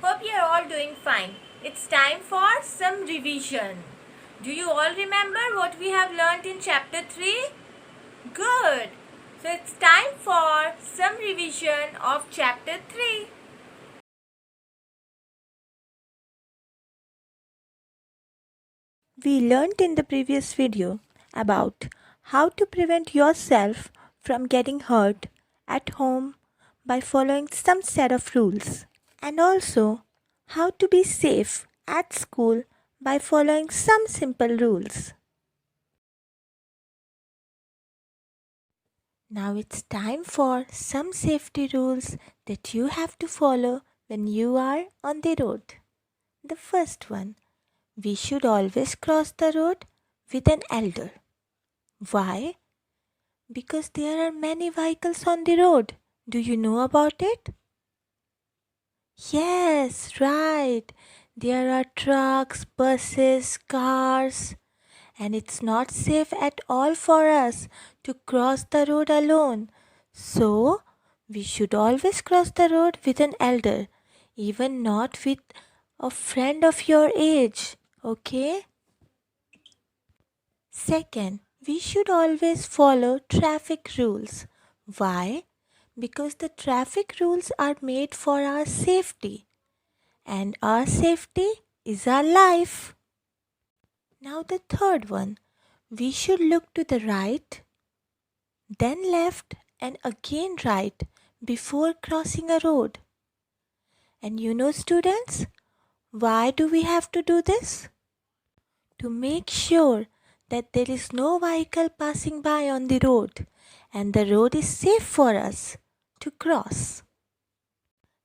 Hope you're all doing fine. It's time for some revision. Do you all remember what we have learned in chapter 3? Good. So it's time for some revision of chapter 3. We learned in the previous video about how to prevent yourself from getting hurt at home by following some set of rules, and also how to be safe at school by following some simple rules. Now it's time for some safety rules that you have to follow when you are on the road. The first one, we should always cross the road with an elder. Why? Because there are many vehicles on the road. Do you know about it? Yes, right. There are trucks, buses, cars, and it's not safe at all for us to cross the road alone. So, we should always cross the road with an elder, even not with a friend of your age. Okay? Second, we should always follow traffic rules. Why? Because the traffic rules are made for our safety, and our safety is our life. Now, the third one, we should look to the right, then left, and again right before crossing a road. And you know, students, why do we have to do this? To make sure that there is no vehicle passing by on the road and the road is safe for us to cross.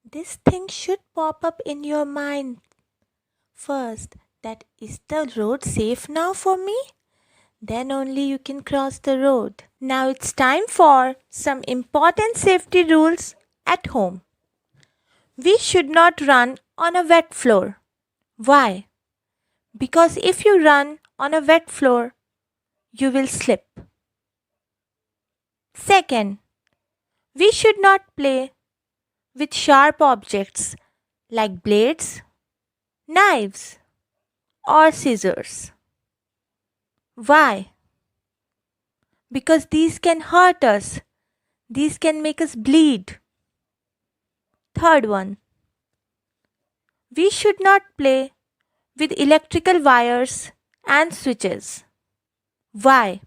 This thing should pop up in your mind first, that is the road safe now for me? Then only you can cross the road. Now it's time for some important safety rules at home. We should not run on a wet floor. Why? Because if you run on a wet floor, you will slip. Second, we should not play with sharp objects like blades, knives, or scissors. Why? Because these can hurt us. These can make us bleed. Third one, we should not play with electrical wires and switches. Why?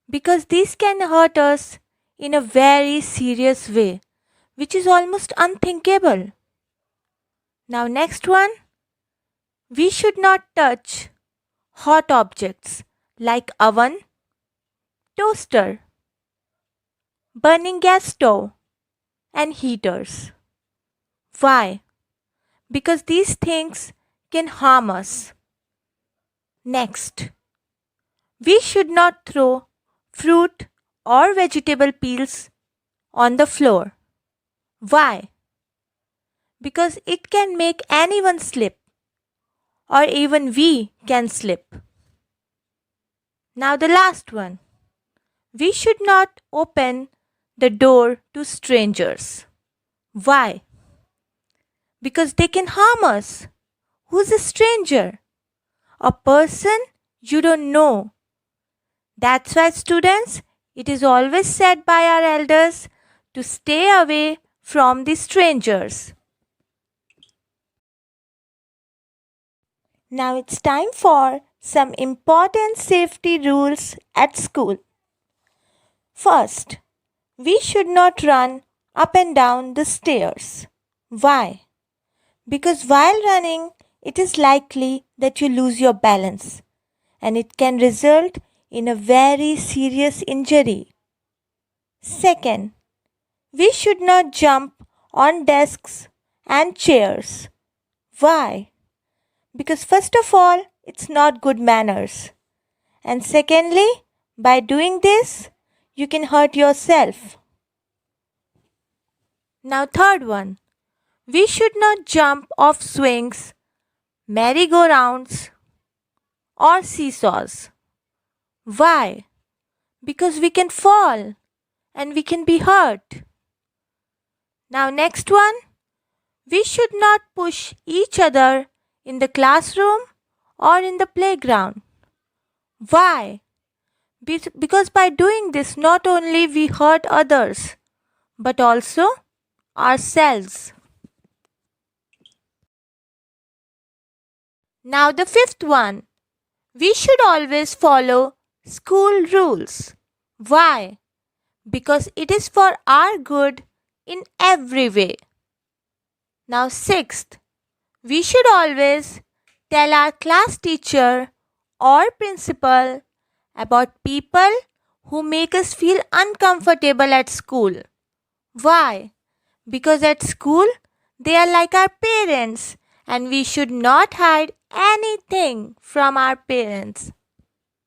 Because these can hurt us in a very serious way, which is almost unthinkable. Now, next one, we should not touch hot objects like oven, toaster, burning gas stove, and heaters. Why? Because these things can harm us. Next, we should not throw fruit or vegetable peels on the floor. Why? Because it can make anyone slip, or even we can slip. Now, the last one. We should not open the door to strangers. Why? Because they can harm us. Who's a stranger? A person you don't know. That's why, students, it is always said by our elders to stay away from the strangers. Now it's time for some important safety rules at school. First, we should not run up and down the stairs. Why? Because while running, it is likely that you lose your balance and it can result in a very serious injury. Second, we should not jump on desks and chairs. Why? Because first of all, it's not good manners. And secondly, by doing this, you can hurt yourself. Now, third one, we should not jump off swings, merry-go-rounds, or seesaws. Why? Because we can fall and we can be hurt. Now, next one, We should not push each other in the classroom or in the playground. Why? Because by doing this, not only we hurt others, but also ourselves. Now, the fifth one. We should always follow school rules. Why? Because it is for our good in every way. Now, sixth. We should always tell our class teacher or principal about people who make us feel uncomfortable at school. Why? Because at school they are like our parents and we should not hide anything from our parents.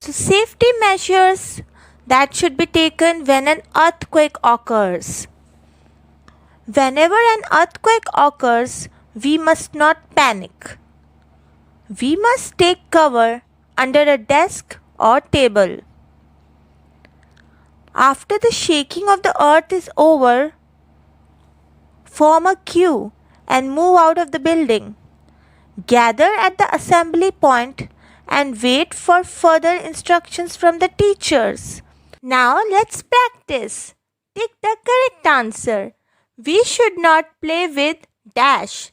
So, safety measures that should be taken when an earthquake occurs. Whenever an earthquake occurs, we must not panic. We must take cover under a desk or table. After the shaking of the earth is over, form a queue and move out of the building. Gather at the assembly point and wait for further instructions from the teachers. Now let's practice. Take the correct answer. We should not play with dash,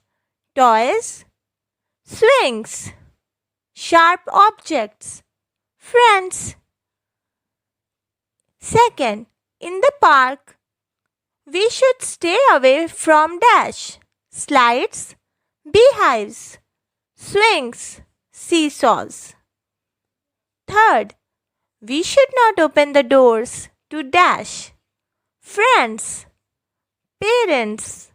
toys, swings, sharp objects, friends. Second, in the park, we should stay away from dash, slides, beehives, swings, seesaws. Third, we should not open the doors to dash, friends, parents,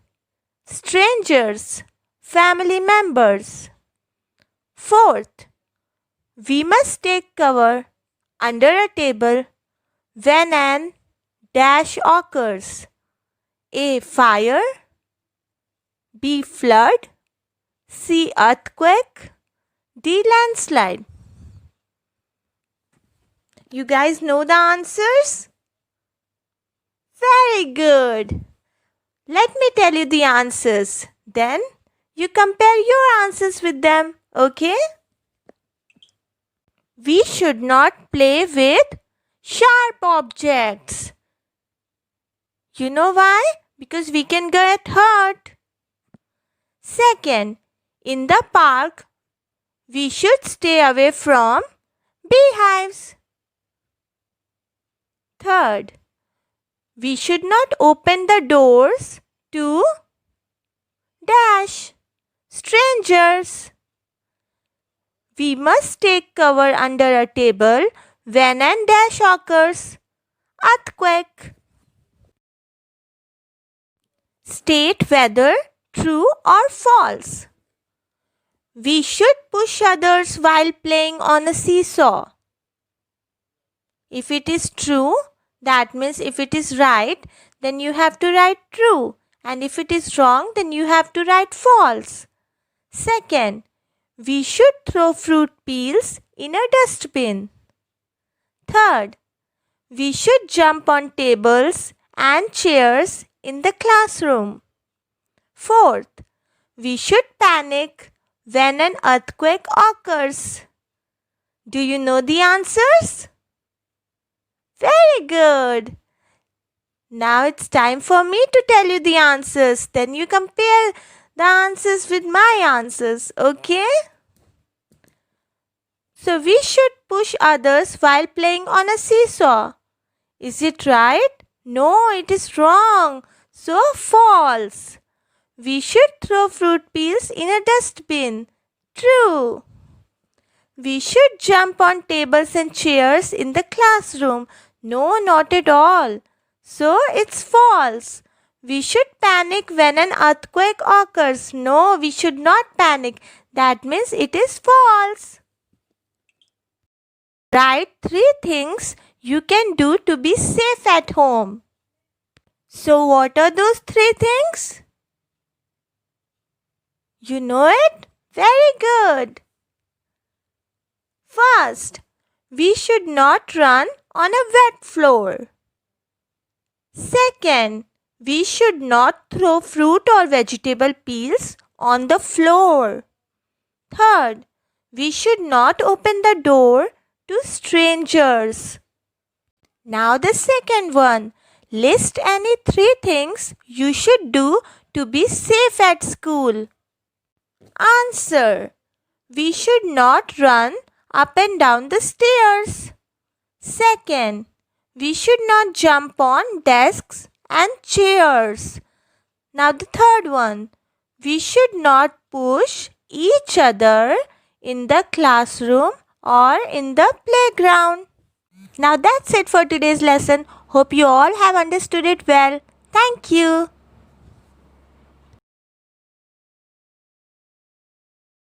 strangers, family members. Fourth, we must take cover under a table when an dash occurs. A. Fire, B. Flood, C. Earthquake, D. Landslide. You guys know the answers? Very good. Let me tell you the answers. Then you compare your answers with them, okay? We should not play with sharp objects. You know why? Because we can get hurt. Second, in the park, we should stay away from beehives. Third, we should not open the doors to dash, strangers. We must take cover under a table when an dash occurs, earthquake. State whether true or false. We should push others while playing on a seesaw. If it is true, that means if it is right, then you have to write true. And if it is wrong, then you have to write false. Second, we should throw fruit peels in a dustbin. Third, we should jump on tables and chairs in the classroom. Fourth, we should panic when an earthquake occurs. Do you know the answers? Very good. Now it's time for me to tell you the answers. Then you compare the answers with my answers, okay? So we should push others while playing on a seesaw. Is it right? No, it is wrong. So false. We should throw fruit peels in a dustbin. True. We should jump on tables and chairs in the classroom. No, not at all. So it's false. We should panic when an earthquake occurs. No, we should not panic. That means it is false. Write 3 things you can do to be safe at home. So what are those 3 things? You know it? Very good. First, we should not run on a wet floor. Second, We should not throw fruit or vegetable peels on the floor. Third, we should not open the door to strangers. Now the second one. List any 3 things you should do to be safe at school. Answer. We should not run up and down the stairs. Second, we should not jump on desks and chairs. Now the third one. We should not push each other in the classroom or in the playground. Now that's it for today's lesson. Hope you all have understood it well. Thank you.